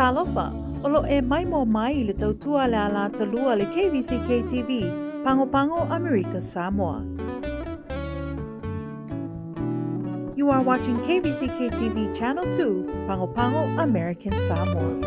Talofa, olo e mai mo mai le tautua le ala talua le KVZKTV, Pango Pango, America, Samoa. You are watching KVZKTV Channel 2, Pango Pango, American Samoa.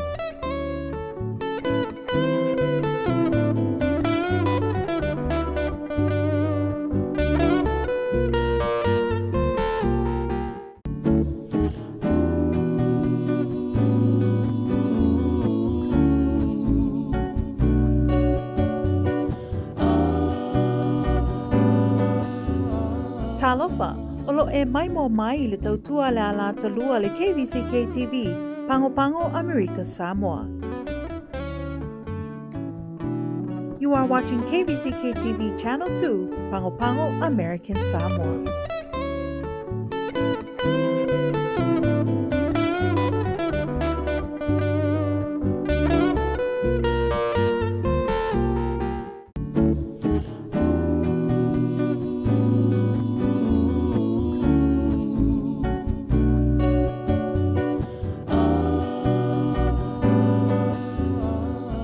Talofa, olo e mai mo mai le tautua le ala talua le KVZKTV, Pango Pango, America, Samoa. You are watching KVZKTV Channel 2, Pango Pango, American Samoa.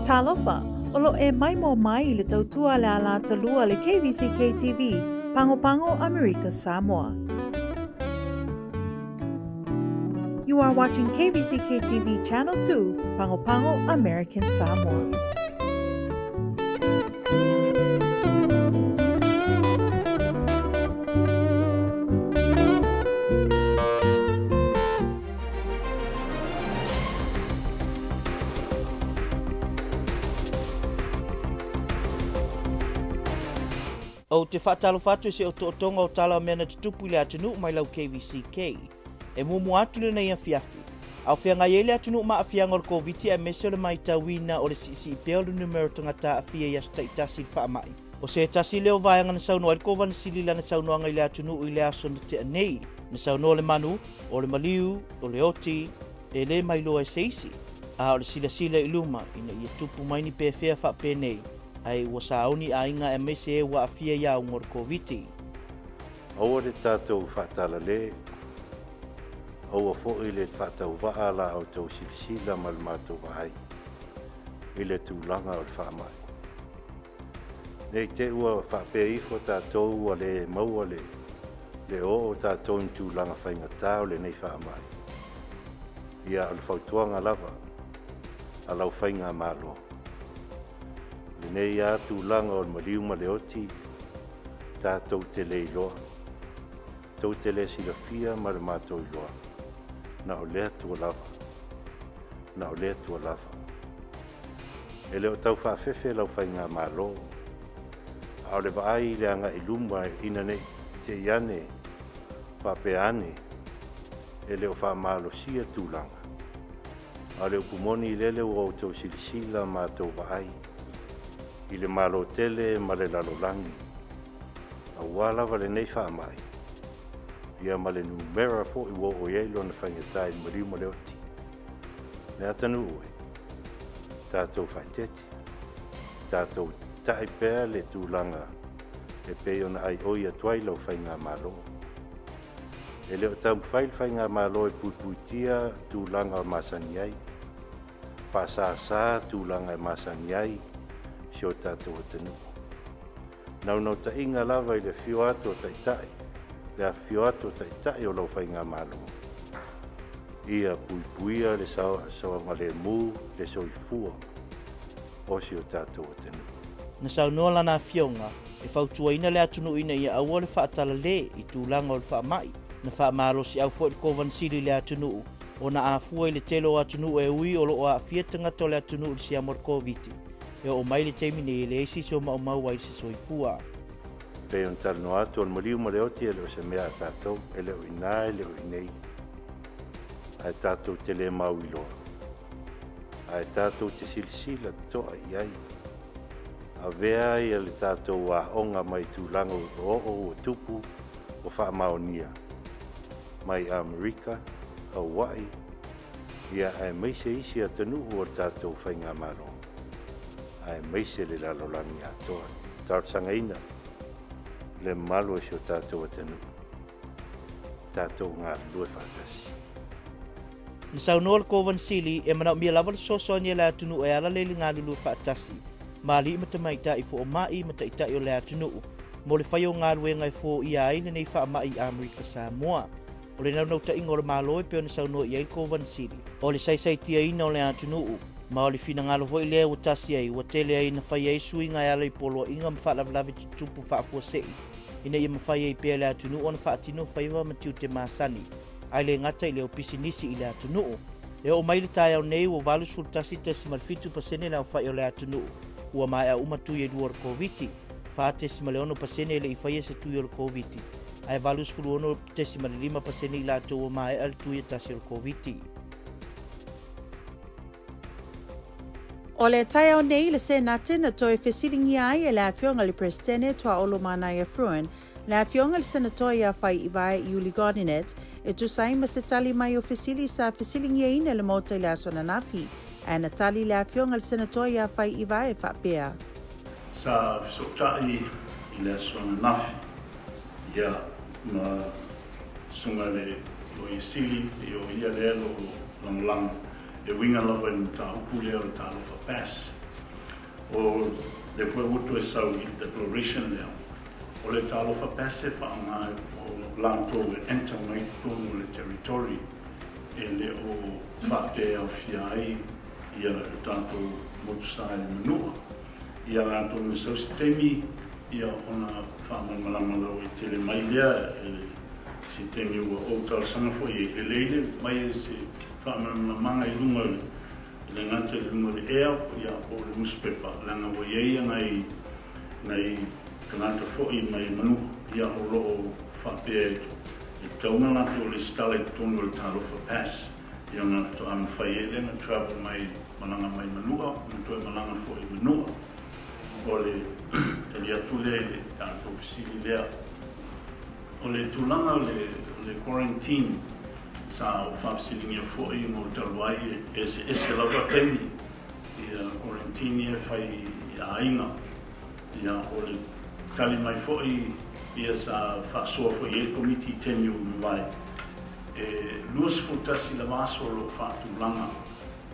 Talofa, olo e mai mo mai le tautua le ala talua le KVZKTV, Pango Pango, America, Samoa. You are watching KVZKTV Channel 2, Pango Pango, American Samoa. O te whaatalo whatu se o tōtonga o tala mena te tupu le atunu mai lau KVZK. E mumu atu le nei a fiafi. Au whianga iele atunu ma a whianga o le COVID e mese o le mai tawina o le sisi peo le numero tangata a whia i asta i tasi wha mai. O se tasi leo vaianga na saunoa i kowa na sili la na saunoanga i le atunu i le aso na te anei. Na saunoa le manu, o le maliu, o le oti, e le mai loa e seisi. A o le sila sila i luma ina i tupu mai ni pe whea wha penei. Ai wa sauni a inga e mese e wa afia ia o ngor COVID. Aua le tātou whaatala le, aua fōi le whaatau waala au tau silisila mal mātou wahai, i le tūlanga o le whaamai. Nei te ua whaapea ifo tātou ua le maua le o tātou in tūlanga whainga tāo le nei whaamai. Ia al whautuanga lava, alau whainga mālo. Nei a tūlanga o mariu ma le oti, tātou te le iloa. Tau te le silafia ma le mātou iloa. Na o lea tua lava. Na o lea tua lava. E leo tau whaafefe lau whainga mālo. A o le vaai le anga iluma ina ne te iane, whapeane. E leo wha mālo sia tūlanga. A leo kumoni lele o tau silisila mātou vaai. I le malo tele ma le lalolangi. A wala wale nei whaamai. Ia ma le numera fo i wo o yeilo na whangatai mariu ma le oti. Ne atanu ue. Tātou whaiteti. Tātou taipea le tūlanga. E peo na ai oia tuailau whainga malo. E leo tau whail whainga malo e pupuitia tūlanga o masaniai. Whasasa tūlanga e masaniai. Sio tātou atanu. Nau ta inga lava i le fio ato o taitai. Le a fio ato o taitai o lau whainga malo. Ia puipuia le sawa le mu, le soifua. O sio tātou atanu. Na saunoa lana fionga, e whautua ina le atunu ina ia aua le whaatala le i tūlanga o le whaamai. Na whaamalo si au fo i kovan siri le atunu. O na afua i le telo atunu e ui o lo a fiatanga to le atunu i si amor COVID. E o mai le teimine le eisi so mau ai se soifua. Pei on talno atu al mariu ma le oti e leo se mea tātou, e leo ina e leo inei. Ai tātou te le mau iloa. Ai tātou te silisila toa iai. A vea ia le tātou a onga mai tūlanga o tupu o whaamaonia. Mai Amerika, Hawaii, ia ai meise isi atanu o tātou whainga maro. Ai meise le lalolangi atoa. Tarsanga ina, le malo e sio tātou atanu. Tātou ngā lue whātasi. Nsaunoa le Kovansili e mana mia lava le sosonia le atunu e ala le ngā lulu whaatasi. Mali mata maita i fo o mai mata ita i o le atunu. Mo le whaio ngā luenga i fo i ai le nei wha mai Amerika Samoa. O le naunau ta ingo le malo e peo na saunoa i ai Kovansili. O le saisai tia ina o le atunu. Ma o le fina ngalo fo i lea o tasi ai wa tele ai na whai ai sui ngai ala i polo inga mwha lavi tutupu whaafua sei. Ina i mawhai ai pia le atunu o na whaatino whaiwa matiu te masani. Ai le ngata i le o pisinisi i le atunu. E o mai le tai au nei o valus fultasi te simalfitu pasene le au whai o le atunu. Ua mai a umatu i duor COVID. Whaate simaleono pasene le i whai se tui o le COVID. Ai valus fuluono te simalilima pasene i la ato o mai al tui e tasi o le COVID. O le tai au nei le senate na toe fesilingi ai e le afionga le presidente toa olo mana i fruen. Le afionga le senator ia fai i vai i uli Godinet e tu sai ma se tali mai o fesili sa fesilingi e ina le mota i le asona nafi. E na tali le afionga le senator ia fai i vai e whapea. Sa fisoktai i le asona nafi. Ia ma sunga le o i sili i o ia le alo langulang. E winga lava i ta upule o ta alofa pass. O le fue uto e sau i declaration leo. O le ta alofa pass e whaanga o lanto e enter mai tonu le territory. E le o whate au fiai ia le tato motusai manua. Ia lanto me sau sistemi ia ona whaama malamalao i tele mai lea e sistemi ua o tala sanga fo i e leile mai e se whaamanga i lunga le ngata i lunga le ea ia o le newspaper langa wa iei ngai ngata fo i mai manu ia o loo whapea e taunga ngata o le stala i tonu le tarofa pass ia ngata to am whai e lenga travel mai malanga mai manua mto e malanga fo i manua o le tali atu le tanto fisili lea o le tulanga le quarantine sa o whafisilingia fwoi mo taluai e se lava teimi i a quarantine e whai a inga i a o le tali mai fwoi i a sa whasoa fwoi e komiti temi o mwai e luas futasi la vaso lo whatulanga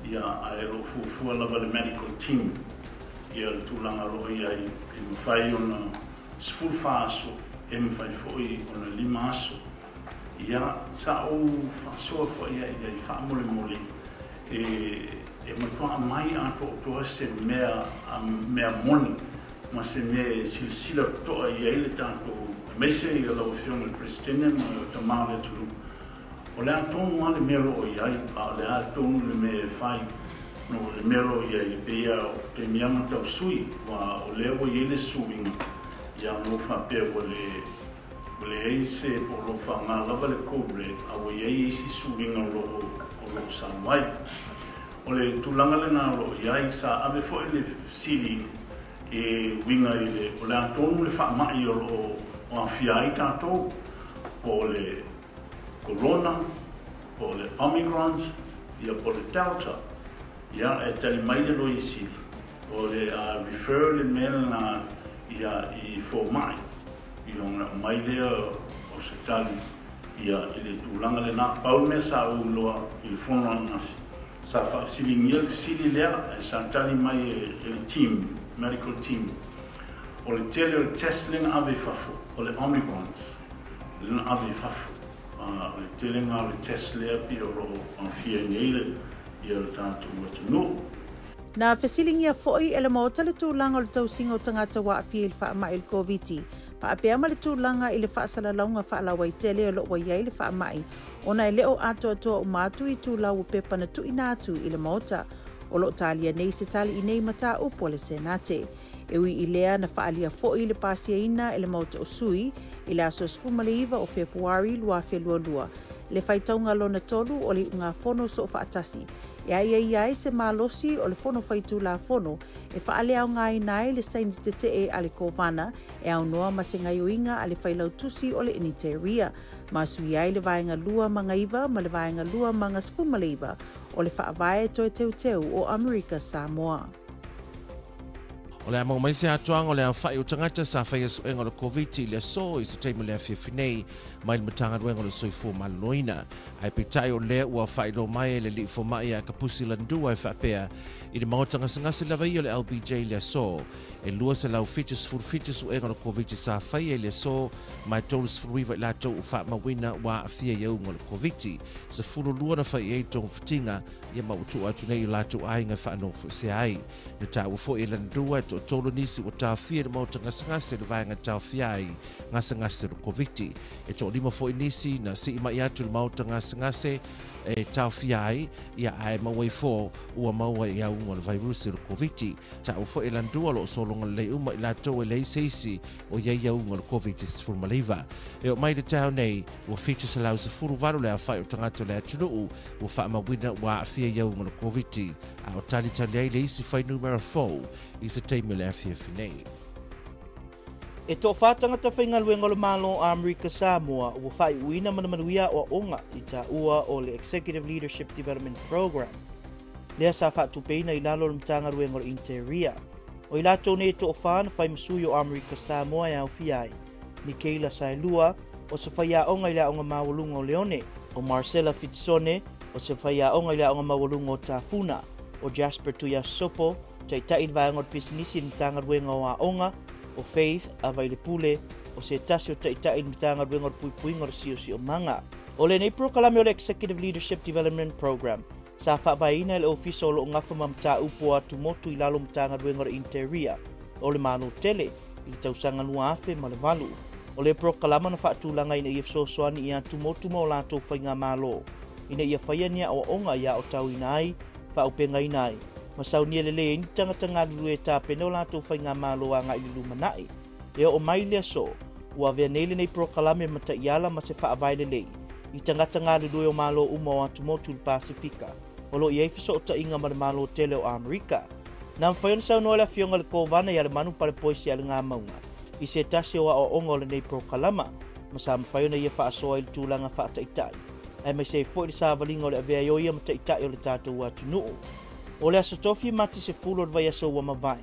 i a e lo fufua lava le medical team i a le tulanga lo i a i mwhai o na sful faso e mwhai fwoi o na lima aso ia sa o fasoa fo ia i whaamole mole e matua mai ato toa se mea moni ma se mea silsila toa ia ile tanto mese i lau fiona le presidente ma ta male tulu o le atonu ale mero ia i pa le atonu le me fai no le mero ia i pe ia te miama tau sui wa o lewa i ele suinga ia no whapea o le eise po lo whanga lava le kobre a o iei eisi suringa o lo samai. O le tulanga le nā lo iai sa ave fo le sili e winga i le o le atonu le whaamai o lo o awhiai tātou o le corona, o le Omicron, ia po le Delta, ia e tali mai le lo i sili. O le refer le mele na ia i fo mai. I ona mai lea o se tali ia i le tūlanga le nā pau me sa au loa i le whono anafi. Sa whaasilingia le fisili lea e sa tali mai e le team, medical team. O le tele o le test lena ave fafo, o le Omicrons, lena ave fafo. O le tele ngā le test lea pi o ro anfia ngeile i le tātou atu no. Na fesilingia foi e le maota le tūlanga o le tausinga o tangata wa awhia i le whaamai le COVID. Whaapea ma le tūlanga i le whaasala launga whaalawa i tele o loa iai le whaamai. Ona e leo ato atoa o mātu i tūlau o pepa na tu inatu i le maota. O lo talia nei se tali i nei mata upo le senate. Ewi i lea na whaalia foi le pasia ina e le maota o sui i le aso sfumaleiva o Februari lua lua. Le whaitaunga lona tolu o le ngā whono so whaatasi. E ai se malosi o le whono whaitu la whono e whaalea o ngai nai le saini te e ale kovana e au noa ma se ngai uinga ale whailau tusi o le initeria. Ma sui ai le vaenga lua mangaiva ma le vaenga lua manga sfumaleiva o le whaavae toe teu o Amerika Samoa. O le amau mai se atuanga o le awhai o tangata sa whai aso enga le COVID le so i se teimu le awhiawhinei mai le matanga duenga le soifua maloloina. Ai petai o lea ua whai lo mai le li fo mai a kapusi landua e whapea i le maotanga sangase lava i o le LBJ le so. E lua se lau fitus o enga le COVID sa whai e le so mai tolus fruiva i lato u wha mawina wa awhia iau ngā le COVID. Se furu lua na whai e tong fitinga ia mautu atu nei i lato ainga whaanofu se ai. Na ta ufo e landua to tolo nisi o tawhia le mautanga sangase le vaenga tawhia ai ngase le COVID. E to lima fo inisi na si ima iatu le mautanga sangase e tawhia ai ia ai mawai fo ua maua i au ngā le virusi le COVID. Ta ufo e landua lo solonga le uma i lato e lei seisi o iai au ngā le COVID sifurmaliva. E o mai le tau nei ua fitu sa lau se furu varu le a whai o tangata le atunuu ua wha mawina wa awhia iau ngā le COVID. A o tali ai le isi whai numero 4 i se teime le awhia whinei. E tō whātangata whainga luenga le malo a Amerika Samoa ua whai uina manamanuia o onga i tā ua o le Executive Leadership Development Program. Lea sa whātu peina i lalo le mtanga luenga le Interia. O i lato ne tō whāna whai masui o Amerika Samoa e au fiai. Ni Keila Sailua o se whai a onga i la onga mawalunga o Leone. O Marcela Fitzone o se whai a onga i la onga mawalunga o Tafuna. O Jasper Tuiasopo tai tai vaenga o pisinisi ni tanga luenga o a onga. O Faith a vai le pule o se tasi o tai mitanga ruenga o puipuinga o si o manga. O le nei prokalame o le Executive Leadership Development Program sa whaawaina le ofisa o lo ngafa mamta upo atu motu i lalo mitanga ruenga o Interia o le mano tele i le tausanga nua afe ma le valu. O le prokalama na whaatulanga ina ia fsosoani i atu motu ma o lato whainga malo. Ina ia whaiania o onga ia o tau inai, whaupenga inai. Masau nia lele ni tanga lulu e tāpene o lato whainga malo a ngā ililu manai. E o mai lea so, ua vea neile nei prokalame mata iala ma se whaavai lelei. I tanga lulu e o malo uma o atu motu le Pasifika. O lo i eifiso o ta inga ma le malo tele o Amerika. Nā mwhaiona sau noa le fionga le kovana i ale manu pale poisi ale ngā maunga. I se tase o o onga o le nei prokalama, ma sa mwhaiona ia whaasoa i le tūlanga whaataitai. Ai mai se fo i le sāvalinga o le avea ioia ma taitai o le tātou atu nuu. O le asotofi mati se fulo le vai aso ua mawai.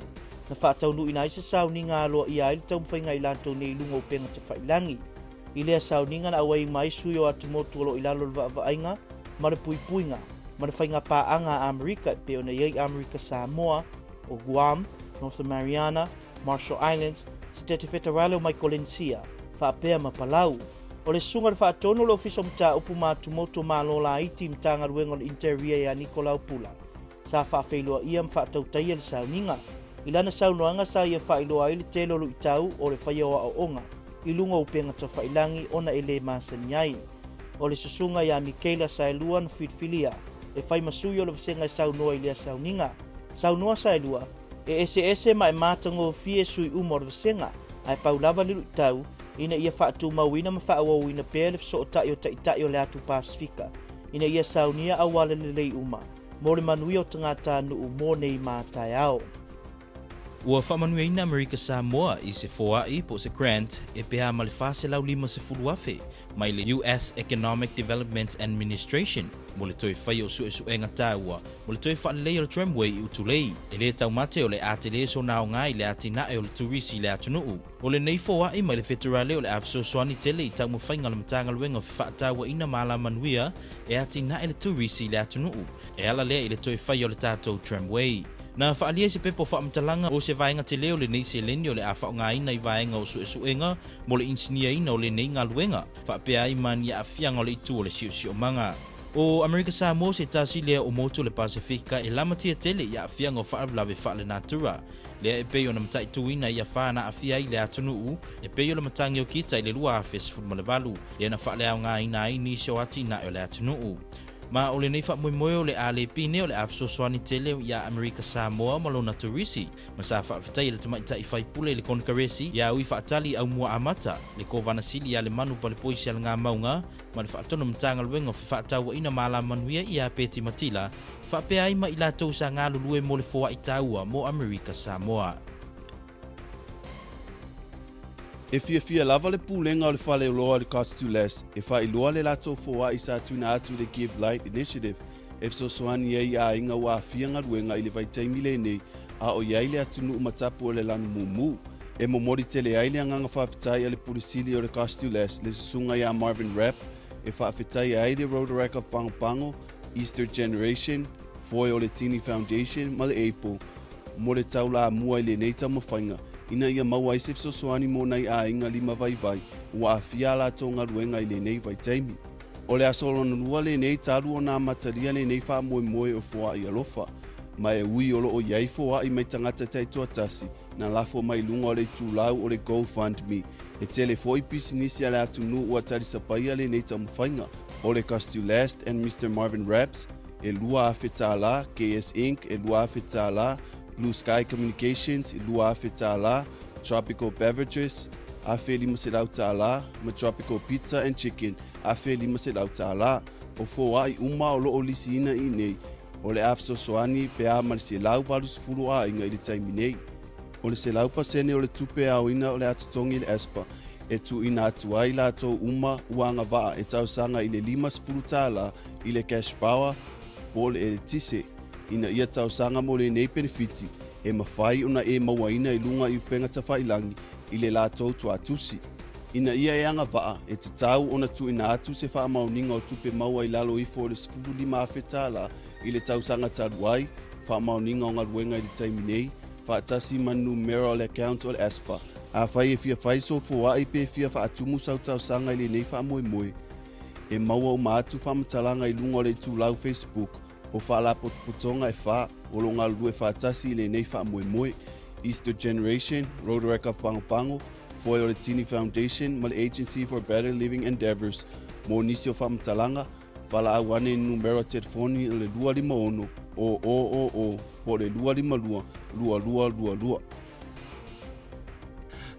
Na whaatau nui nai se sauninga aloa i aile tau mwhainga i lantou nei lunga o penga te whailangi. I lea sauninga na awai mai sui o atu motu alo i lalo le vaainga, ma le puipuinga, ma le whainga paanga a Amerika pe o na iei Amerika Samoa, o Guam, North Mariana, Marshall Islands, se tete federale o Micronesia, whaapea ma Palau. O le sunga le whaatono le ofiso mta upu ma atu motu ma alola iti mtanga ruenga le Interia ya Nicolau Pula. Sa whaafeiloa ia mwhaatautaia le sauninga. I lana saunoanga sa ia whaailoa i le telo lu i tau o le whaioa o onga. I lunga upenga ta whailangi ona e le masani ai. O le susunga ia Mikaela Sailua na whitwhilia. E whai masui o le vasenga i saunoa i lea sauninga. Saunoa Sailua. E ese ma e mātango fie sui umor vasenga. Ai paulava lilu i tau. Ina ia whaatu mauina ma whaawau ina pēle fso o tai o tai o le atu Pasifika. Ina ia saunia awale le lei uma. Mōre manui o tangata nuu mō nei mātai ao. Ua whamanui ina Amerika Samoa i se foai po se grant e pēha ma le whase lau 50 afe mai le US Economic Development Administration mo le toi whai o suenga tāua mo le toi whaanelei o le tramway i utulei e le tau mate o le ate le so nao ngai le ate nae o le turisi le atunuu. O le nei foai mai le federale o le afso soani tele i tau mwhainga le matanga luenga whaataua ina maala manuia e ate nae le turisi le atunuu. E ala lea i le toi whai o le tātou tramway. Na whaalia se pepo whaamtalanga o se vaenga te leo le nei se leni o le a whaonga ina i vaenga o suenga mo le insinia ina o le nei ngā luenga. Whaapea i mani a whianga o le itu o le siu manga. O Amerika Samoa se tasi lea o motu le Pasifika e lamatia tele i a whianga o whaavlawe whaale natura. Lea e peo na matai tuina i a whaana a whia i le atunuu, e peo le matangi o kita i le lua a fesfuru malavalu. Lea na whaale au ngā ina i ni seo ati na o le atunuu. Ma o le nei whaamoemoe o le ale pine o le afsosoani tele i a Amerika Samoa ma lona turisi. Ma sa whaafatai le tamaitai whaipule le konkaresi i a ui whaatali au mua amata. Le kovana sili i a le manu pa le poisi al ngā maunga. Ma le whaatono mtanga luenga whaataua ina maala manuia i a peti matila. Whaapea ima i la tau sa ngā lulue mo le foa i taua mo Amerika Samoa. E fia lava le pūlenga o le whale uloa le Cost to Less, e wha iloa le lato foa i sa tuna atu le Give Light Initiative, e fso soani ei a inga wa fianga ruenga i le vai taimi le nei, a o iai le atunu matapu o le lanu mumu. E momori tele ai le anganga whawhitai a le purisili o le Costules le susunga ia Marvin Rapp, e whawhitai ai le Rotaract of Pango, Easter Generation, Foi o le Tini Foundation, ma le Apple, mo le taula mua i le neita mawhainga, ina ia maua i sef sosoani mo nei a inga lima vai, ua a fia la tonga ruenga i le nei vai taimi. O le asolo nua le nei talu o nā mataria le nei wha moe o fua i alofa, ma e ui o o iai fua i mai tangata taitua tasi, na lafo mai lunga o le tūlau o le GoFundMe, e tele foi pisinisi a le atunu ua tari sapaia le nei tamawhainga, o le Costulast and Mr. Marvin Raps, e lua a whetala, KS Inc., e lua a whetala, Blue Sky Communications, e lua a whetala, Tropical Beverages, a whe lima se lau tāla, ma Tropical Pizza and Chicken, a whe lima se lau tāla, o fōa i uma o loo lisi ina i nei, o le afso soani pe a mali se lau valus fulu a inga i le taimi nei. O le se lau pasene o le tupe a oina o le atutongi le espa, e tu ina atu ai la tō uma uanga waa e tau sanga i le limas fulu tāla i le cash power, pole e le tise, ina ia tau sanga mo le nei benefiti, e mawhai una e mawaina i lunga i upenga tawhailangi i le la tō tu atusi. Ina ia e anga waa e te tau ona tu ina atu se wha mauninga o tupe maua i lalo ifo o le sifuru lima a whetala i le tau sanga taruai, wha mauninga o ngā ruenga i le taimi nei, wha atasi manu mera o le account o le aspa. A whai e fia whai so fua i pe fia wha atumu sau tau sanga i le nei wha moe. E maua o maatu wha matalanga i lunga o le tūlau Facebook, o wha la putonga e wha, o lo ngā lue wha atasi i le nei wha moe. Easter Generation, Rotaract of Pango, Foi o le Tini Foundation, ma le Agency for Better Living Endeavors, mo nisi o wha matalanga, wala awane numero telefoni o le 251 o po le 252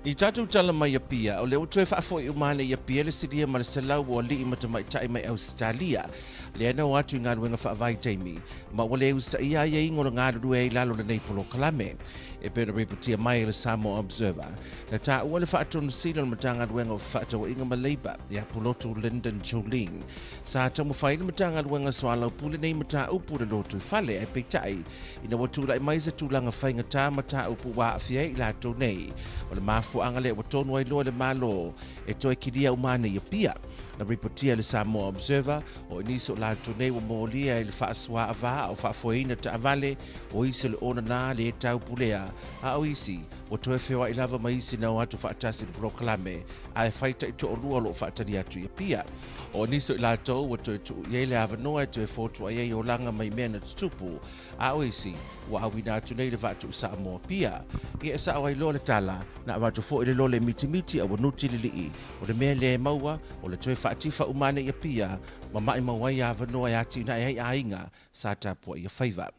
I tātou tala mai a pia, o le utoi whaafo i umane i a pia le siria ma le salau o li i matamai tai mai Australia. Le ana o atu i ngā ruenga whaavai teimi, ma wale usta ia ia ingo na ngā rue i lalo le nei polo kalame. E pēna reputia mai le Samoa Observer. Na tā ua le whaatonu sila na matanga ruenga o whaatawa inga maleiba, i a polotu Lyndon Jolene. Sa tamu whaile matanga ruenga swalau pule nei mata upu le lotu whale ai peitai, ina watula i mai sa tūlanga whainga tā mata upu wa awhia i lato nei. O le mafu anga le watonu ai loa le malo, e toi kiria umane i a pia. Na reportia le Samoa Observer o iniso la tunei wa molia il whaaswa ava o whaafoina ta avale o isi le ona nā le tau pulea a o isi o toe whiwa i lava maisi na o atu whaatasi le proklame a e whaita i to o lua lo whaatari atu i pia. O iniso i la tau wa toe tu iei le avanoa e toe fotu a iei o langa mai mena tutupu a o isi wa awina atu nei le vatu Samoa pia. I e sa awai lo le tala na watu fo i le lo le mitimiti a wanuti li lii o le mea le maua o le toe whaatifa umane i a pia ma mai mawai a wanoa e ati na e a inga sa tapua i a whaiva.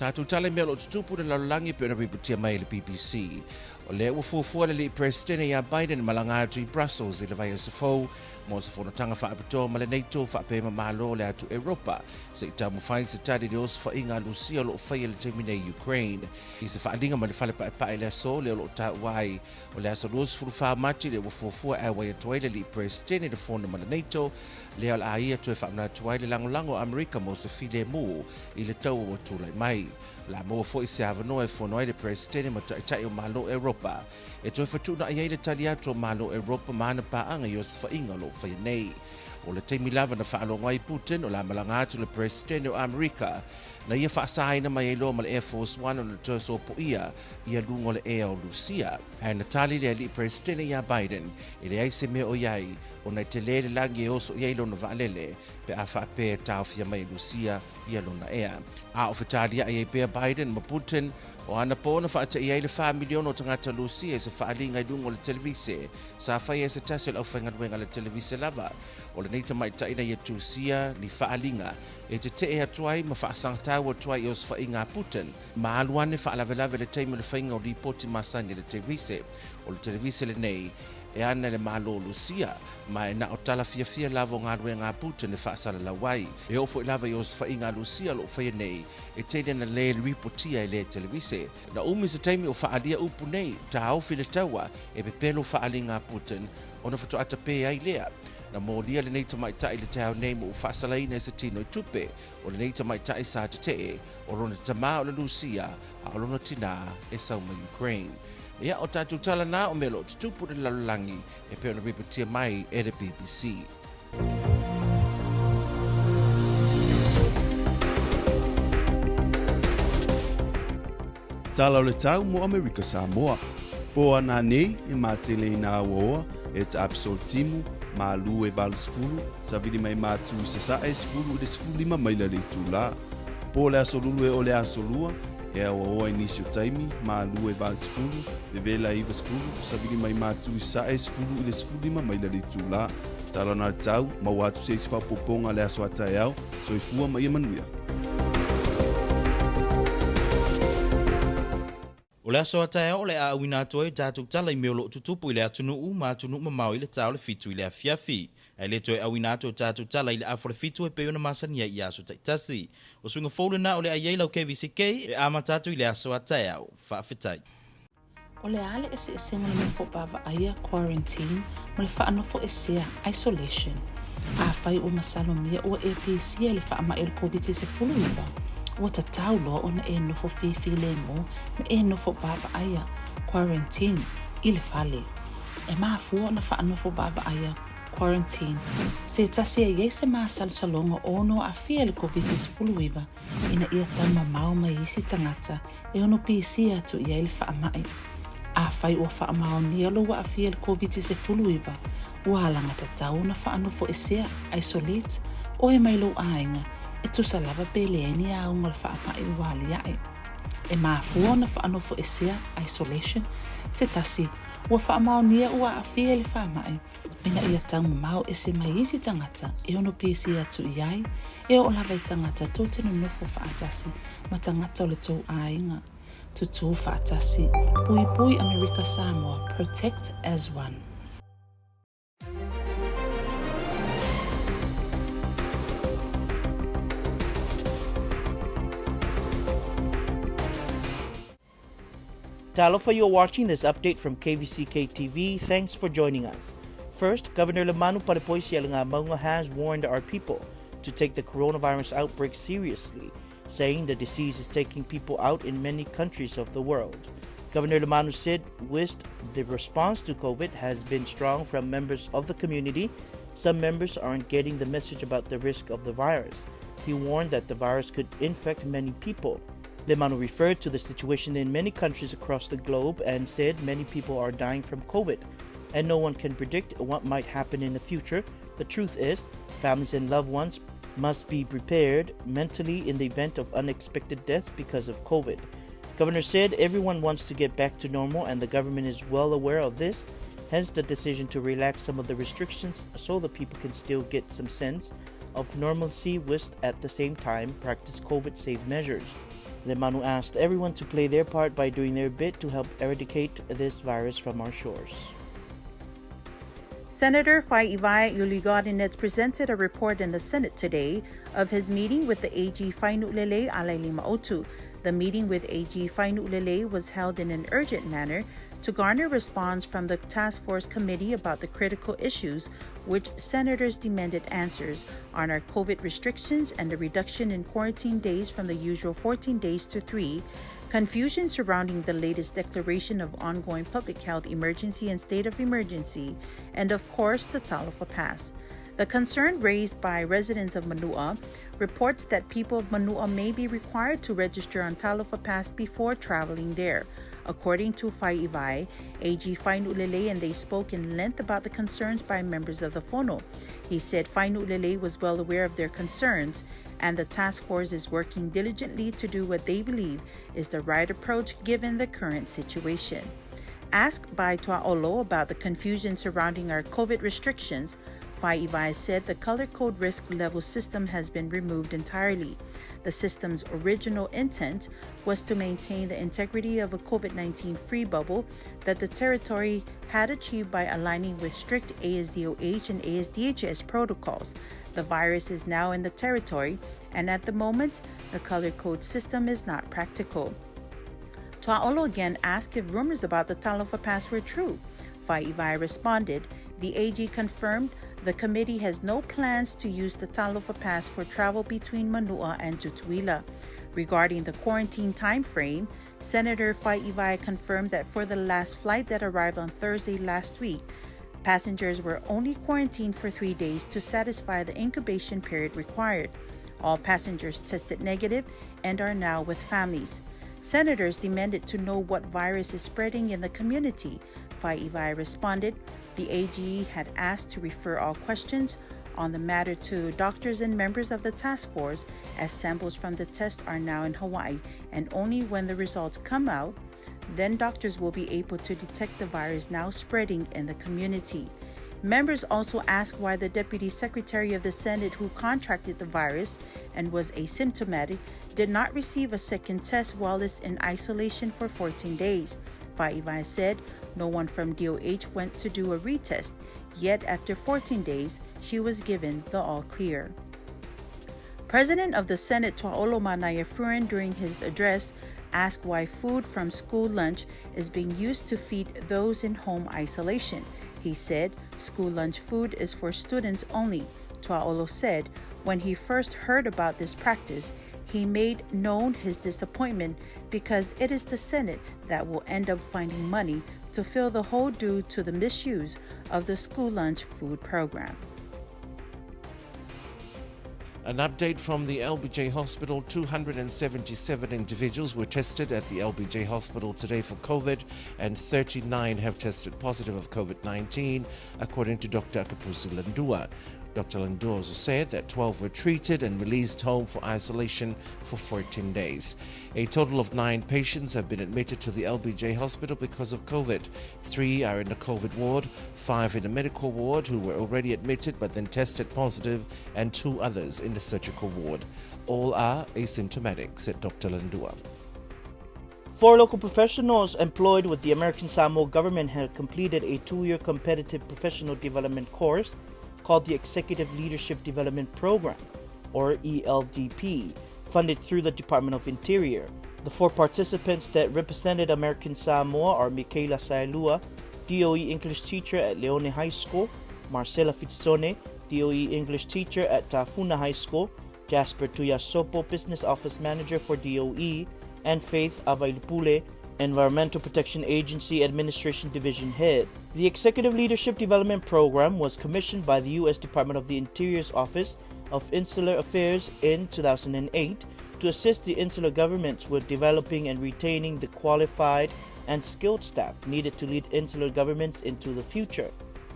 Tātou tale mea lo tutupu le lalangi pe ona riputia mai le BBC. O le ua fuafua le li Presidente ia Biden malanga atu i Brussels i le vai asafou, mo se fonatanga whaapitoa ma le NATO whaapema mahalo le atu Europa, se i tamu whaing se tari le osu whainga Lucia lo whaia le temine Ukraine. I se whaalinga ma le whale pae le aso le lo ta wai, o le asa luosu furu wha mati le ua fuafua e wai atuai le li Presidente le fona ma le NATO, le al aia tue whaamna atuai le lango Amerika mo se file mu i le tau o tulai mai. La mo fo i se avanoa e fonoai le Presidente ma taitai o mahalo Europa. E toi whatuna ai le tali atu mahalo Europa maana paanga i o se whainga lo whai nei. O le teimi lava na whaalonga i Putin o la malanga atu le Presidente o Amerika na ia whaasahaina mai e loa ma le Air Force One o le toso po ia lungo le ea o Lucia. Hai na tali le ali Presidente ia Biden i le aise mea o iai o na te lele langi e oso iai lo na vaalele pe a whaape tau fia mai Lucia ia lo na ea. A o whetali ia i pea Biden ma Putin o ana pōna whaata iai le 5 milion o tangata Lucia se whaalinga i lungo le televise sa whai e se tasel au whaingaruenga le televise lava o le neita mai taina i tusia ni whaalinga e te e atuai ma whaasangtau atuai i os whainga Putin ma aluane whaalavelave le teima le whainga o li poti masani le televise o le televise le nei e ana le malo Lucia ma e na o tala fia lava o ngā ruenga Putin le whaasala la wai e ofo i lava i os whainga Lucia lo whaia nei e teine na le ripotia i le televise na umi se teimi o whaalia upu nei ta aufi le taua e pepelo whaalinga Putin o na whatu ata pe ai lea Na mo lia le nei tamaitai le te au nei mo whaasalai nei se tino i tupe o le nei tamaitai sa te te o rona tama o le Lucia a o lona tina e sauma Ukraine. Ia o tātou tala nā o melo te tupu le lalulangi e peo na ripatia mai e le BBC. Tala o le tau mo Amerika Samoa. Po ana nei e matele ina awoa e ta episode timu ma lu e valsfulu sa vidi mai matu se sa esfulu de sfulima mai la tula. Po le asolulu e o le asolua e awoa inisio taimi ma lu e valsfulu e vela i vasfulu sa vidi mai matu sa esfulu de sfulima mai la tula. Tala na tau ma watu se isfa poponga le aso atayao so ifua mai manuia. O le aso atae o le a awina atoe tātuk tala I meo lo tutupu I le atunu ma atunu mamau I le tau le fitu I le afiafi. E le toe awina atoe tātuk tala I le afo le fitu e peo na masania I aso taitasi. O swinga fōle na o le a lau KVZK e ama tātu I le aso atae au. Whaafetai. O le ale ese senga le mefo bava aia quarantine mo le whaanofo esea isolation. A whai o masalomia o APC e le whaama el COVID-19 iwa. Ua tatau loa ona e nofo whiwhi le mo me e nofo baba aia quarantine I le whale. E maafua ona whaanofo baba aia quarantine. Se tasi e se maa salsalonga ono a fia le COVID-19 iwa ina ia tama mau mai isi tangata e ono pisi atu ia le whaamai. A whai ua whaamao ni alo wa a fia le COVID-19 iwa ua alanga tatau na whaanofo esea isolate o e mailo ainga e tusa lava peleeni a unga le whaamai wali ai. E maafua na whaanofo esea isolation se tasi ua whaamao nia ua a fia le whaamai ina ia tau mau e se mai isi tangata e ono pisi atu iai e o lava I tangata tau tenu nofo whaatasi ma tangata o le tau ainga. Tutu whaatasi, pui pui Amerika Samoa, protect as one. Talofa, you're watching this update from KVZKTV. Thanks for joining us. First, Governor Lemanu Palipoisialinga Maunga has warned our people to take the coronavirus outbreak seriously, saying the disease is taking people out in many countries of the world. Governor Lemanu said the response to COVID has been strong from members of the community. Some members aren't getting the message about the risk of the virus. He warned that the virus could infect many people. Lemanu referred to the situation in many countries across the globe and said many people are dying from COVID, and no one can predict what might happen in the future. The truth is, families and loved ones must be prepared mentally in the event of unexpected death because of COVID. Governor said everyone wants to get back to normal and the government is well aware of this, hence the decision to relax some of the restrictions so the people can still get some sense of normalcy whilst at the same time practice COVID-safe measures. Lemanu asked everyone to play their part by doing their bit to help eradicate this virus from our shores. Senator Fai Iwai Yuligodinets presented a report in the Senate today of his meeting with the AG Fainulele Alailima Otu. The meeting with AG Fainulele was held in an urgent manner to garner response from the Task Force Committee about the critical issues which senators demanded answers on our COVID restrictions and the reduction in quarantine days from the usual 14 days to 3, confusion surrounding the latest declaration of ongoing public health emergency and state of emergency, and of course the Talofa Pass. The concern raised by residents of Manua reports that people of Manua may be required to register on Talofa Pass before traveling there. According to Fai Iwai, AG Fainulele and they spoke in length about the concerns by members of the Fono. He said Fainulele was well aware of their concerns and the task force is working diligently to do what they believe is the right approach given the current situation. Asked by Tuaolo about the confusion surrounding our COVID restrictions, Fai Iwai said the color code risk level system has been removed entirely. The system's original intent was to maintain the integrity of a COVID-19 free bubble that the territory had achieved by aligning with strict ASDOH and ASDHS protocols. The virus is now in the territory, and at the moment, the color code system is not practical. Tuaolo again asked if rumors about the Talofa Pass were true. Fai Iwai responded, the AG confirmed The committee has no plans to use the Talofa Pass for travel between Manua and Tutuila. Regarding the quarantine time frame, Senator Fai confirmed that for the last flight that arrived on Thursday last week, passengers were only quarantined for 3 days to satisfy the incubation period required. All passengers tested negative and are now with families. Senators demanded to know what virus is spreading in the community. Fai responded, the AG had asked to refer all questions on the matter to doctors and members of the task force, as samples from the test are now in Hawaii, and only when the results come out, then doctors will be able to detect the virus now spreading in the community. Members also asked why the Deputy Secretary of the Senate who contracted the virus and was asymptomatic did not receive a second test while is in isolation for 14 days. Fai said no one from DOH went to do a retest, yet after 14 days, she was given the all clear. President of the Senate Tuaoloma Nayefruin, during his address, asked why food from school lunch is being used to feed those in home isolation. He said school lunch food is for students only. Tuaolo said when he first heard about this practice, he made known his disappointment because it is the Senate that will end up finding money to fill the hole due to the misuse of the school lunch food program. An update from the LBJ Hospital. 277 individuals were tested at the LBJ Hospital today for COVID, and 39 have tested positive of COVID-19, according to Dr. Kapusi Landua. Dr. Landua also said that 12 were treated and released home for isolation for 14 days. A total of 9 patients have been admitted to the LBJ Hospital because of COVID. 3 are in the COVID ward, 5 in the medical ward who were already admitted but then tested positive, and 2 others in the surgical ward. All are asymptomatic, said Dr. Landua. 4 local professionals employed with the American Samoa government have completed a 2-year competitive professional development course called the Executive Leadership Development Program, or ELDP, funded through the Department of Interior. The 4 participants that represented American Samoa are Michaela Sailua, DOE English teacher at Leone High School, Marcela Fitzone, DOE English teacher at Tafuna High School, Jasper Tuyasopo, Business Office Manager for DOE, and Faith Availupule, Environmental Protection Agency Administration Division Head. The Executive Leadership Development Program was commissioned by the U.S. Department of the Interior's Office of Insular Affairs in 2008 to assist the insular governments with developing and retaining the qualified and skilled staff needed to lead insular governments into the future.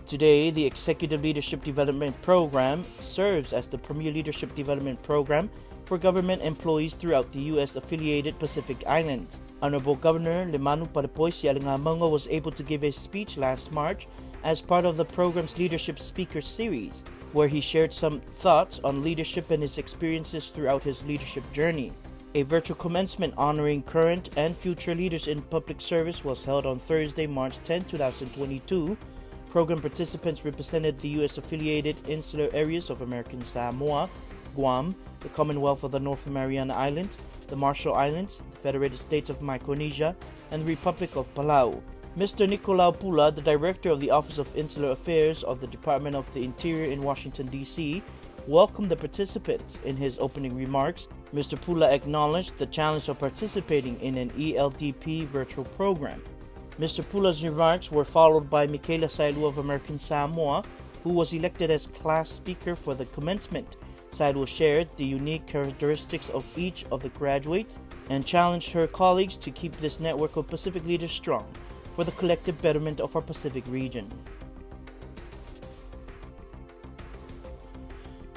Today, the Executive Leadership Development Program serves as the premier leadership development program for government employees throughout the U.S.-affiliated Pacific Islands. Honorable Governor Lemanu Parapoisialingamonga was able to give a speech last March as part of the program's Leadership Speaker Series, where he shared some thoughts on leadership and his experiences throughout his leadership journey. A virtual commencement honoring current and future leaders in public service was held on Thursday, March 10, 2022. Program participants represented the U.S.-affiliated insular areas of American Samoa, Guam, the Commonwealth of the North Mariana Islands, the Marshall Islands, the Federated States of Micronesia, and the Republic of Palau. Mr. Nicolau Pula, the Director of the Office of Insular Affairs of the Department of the Interior in Washington, D.C., welcomed the participants. In his opening remarks, Mr. Pula acknowledged the challenge of participating in an ELDP virtual program. Mr. Pula's remarks were followed by Michaela Sailua of American Samoa, who was elected as class speaker for the commencement. Sailua shared the unique characteristics of each of the graduates and challenged her colleagues to keep this network of Pacific leaders strong for the collective betterment of our Pacific region.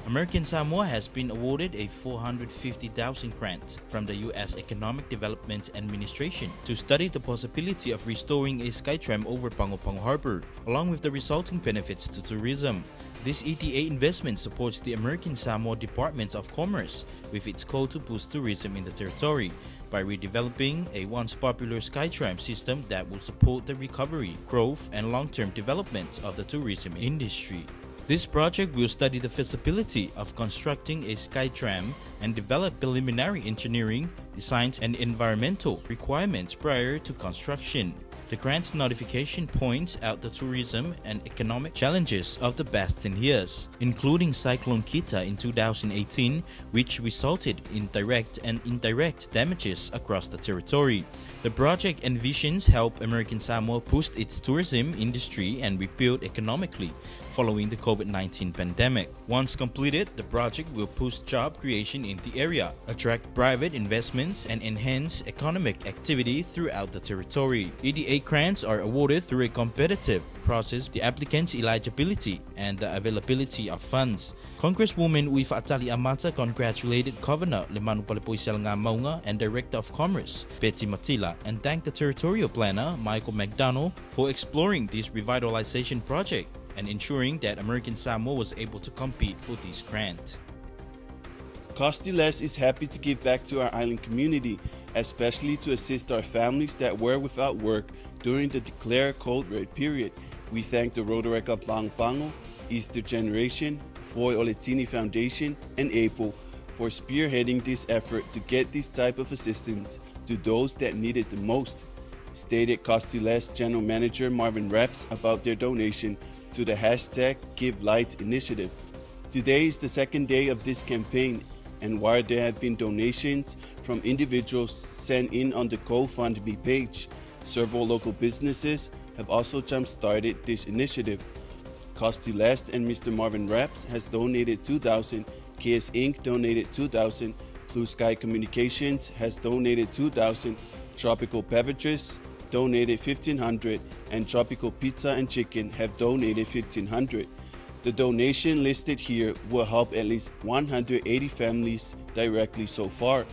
American Samoa has been awarded a $450,000 grant from the U.S. Economic Development Administration to study the possibility of restoring a skytram over Pago Pago Harbor, along with the resulting benefits to tourism. This ETA investment supports the American Samoa Department of Commerce with its goal to boost tourism in the territory by redeveloping a once popular skytram system that will support the recovery, growth, and long-term development of the tourism industry. This project will study the feasibility of constructing a skytram and develop preliminary engineering, designs, and environmental requirements prior to construction. The grant's notification points out the tourism and economic challenges of the past 10 years, including Cyclone Kita in 2018, which resulted in direct and indirect damages across the territory. The project envisions help American Samoa boost its tourism industry and rebuild economically following the COVID-19 pandemic. Once completed, the project will boost job creation in the area, attract private investments, and enhance economic activity throughout the territory. EDA grants are awarded through a competitive process, the applicant's eligibility, and the availability of funds. Congresswoman Ui Fa'atali Amata congratulated Governor Lemanu Palipoisel Ngamaunga and Director of Commerce Betty Matila and thanked the territorial planner Michael McDonald for exploring this revitalization project and ensuring that American Samoa was able to compete for this grant. Costiles is happy to give back to our island community, especially to assist our families that were without work during the declared cold red period. We thank the Rotoreka Pango, Easter Generation, Foi Oletini Foundation, and APO for spearheading this effort to get this type of assistance to those that need it the most, stated Costiles General Manager Marvin Raps about their donation to the hashtag Give Light initiative. Today is the second day of this campaign, and while there have been donations from individuals sent in on the GoFundMe page, several local businesses have also jump-started this initiative. Costiles and Mr. Marvin Raps has donated 2,000, KS Inc. donated 2,000, Blue Sky Communications has donated 2,000, Tropical Beverages donated 1,500, and Tropical Pizza and Chicken have donated 1,500. The donation listed here will help at least 180 families directly so far.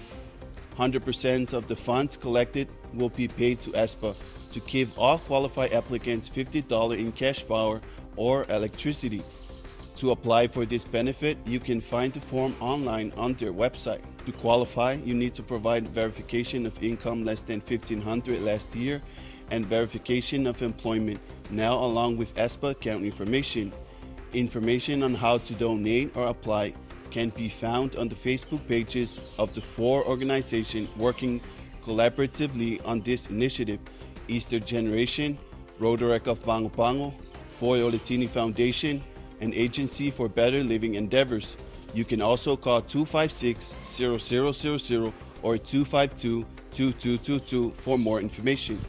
100% of the funds collected will be paid to ESPA to give all qualified applicants $50 in cash power or electricity. To apply for this benefit, you can find the form online on their website. To qualify, you need to provide verification of income less than $1,500 last year and verification of employment, now along with ESPA account information. Information on how to donate or apply can be found on the Facebook pages of the 4 organizations working collaboratively on this initiative: Easter Generation, Rotoreka of Pango, Foi Oletini Foundation, and Agency for Better Living Endeavors. You can also call 256-0000 or 252-2222 for more information.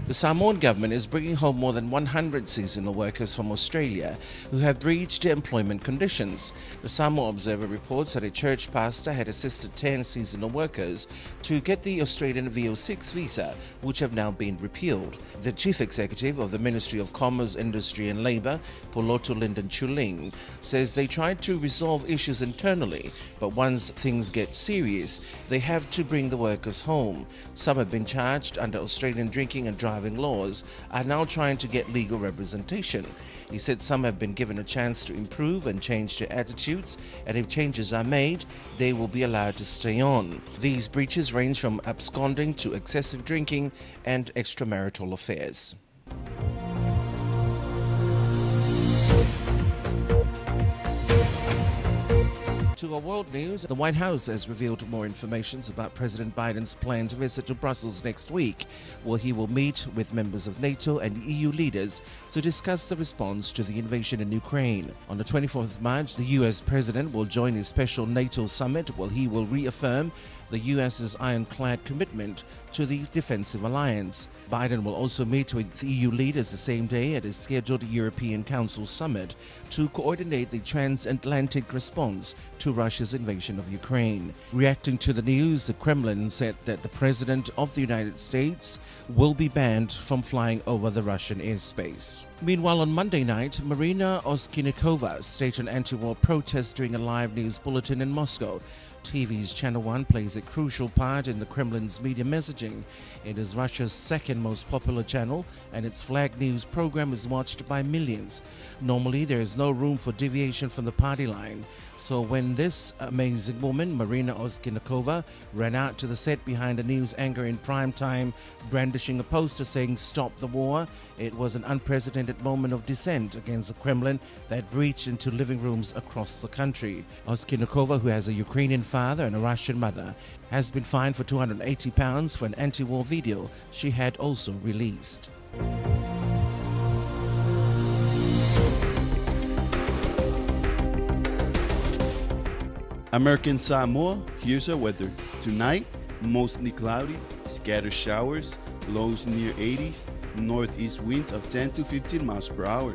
The Samoan government is bringing home more than 100 seasonal workers from Australia who have breached employment conditions. The Samoa Observer reports that a church pastor had assisted 10 seasonal workers to get the Australian VO6 visa, which have now been repealed. The chief executive of the Ministry of Commerce, Industry and Labour, Poloto Lyndon Chuling, says they tried to resolve issues internally, but once things get serious, they have to bring the workers home. Some have been charged under Australian drinking and driving laws, are now trying to get legal representation. He said some have been given a chance to improve and change their attitudes, and if changes are made, they will be allowed to stay on. These breaches range from absconding to excessive drinking and extramarital affairs. To our world news, the White House has revealed more information about President Biden's planned visit to Brussels next week, where he will meet with members of NATO and EU leaders to discuss the response to the invasion in Ukraine. On the 24th of March, the US President will join a special NATO summit where he will reaffirm the US's ironclad commitment to the defensive alliance. Biden will also meet with EU leaders the same day at a scheduled European Council summit to coordinate the transatlantic response to Russia's invasion of Ukraine. Reacting to the news, the Kremlin said that the President of the United States will be banned from flying over the Russian airspace. Meanwhile, on Monday night, Marina Oskinikova staged an anti-war protest during a live news bulletin in Moscow. TV's Channel 1 plays a crucial part in the Kremlin's media messaging. It is Russia's second most popular channel, and its flag news program is watched by millions. Normally, there is no room for deviation from the party line. So when this amazing woman, Marina Ozkinakova, ran out to the set behind a news anchor in prime time, brandishing a poster saying "Stop the War," it was an unprecedented moment of dissent against the Kremlin that breached into living rooms across the country. Ozkinakova, who has a Ukrainian father and a Russian mother, has been fined for £280 for an anti-war video she had also released. American Samoa, here's our weather. Tonight, mostly cloudy, scattered showers, lows near 80s, northeast winds of 10 to 15 miles per hour.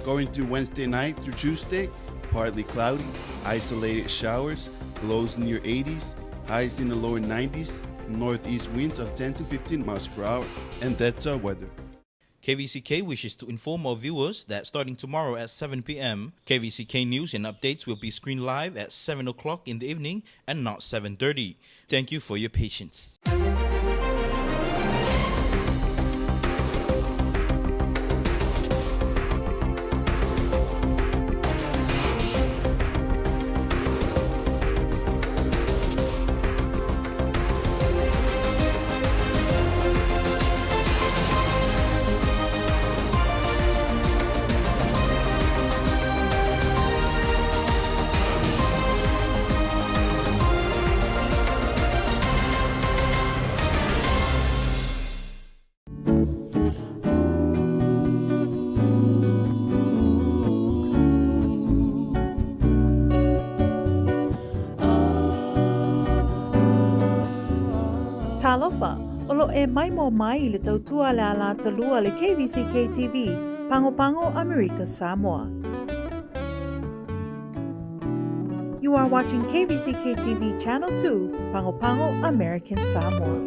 Going through Wednesday night through Tuesday, partly cloudy, isolated showers, lows near 80s, highs in the lower 90s, northeast winds of 10 to 15 miles per hour. And that's our weather. KVZK wishes to inform our viewers that starting tomorrow at 7 p.m., KVZK news and updates will be screened live at 7 o'clock in the evening and not 7:30. Thank you for your patience. Talofa, olo e mai mo mai le tautua le ala talua le KVZKTV, Pango America Samoa. You are watching KVZKTV Channel 2, Pango American Samoa.